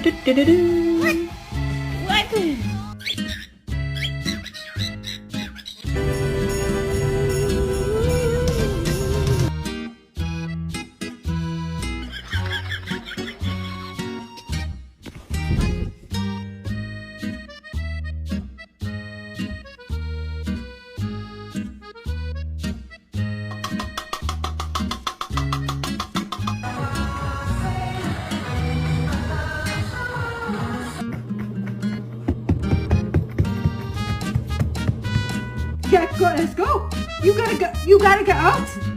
What? Yeah, go, let's go. You gotta go. You gotta get out.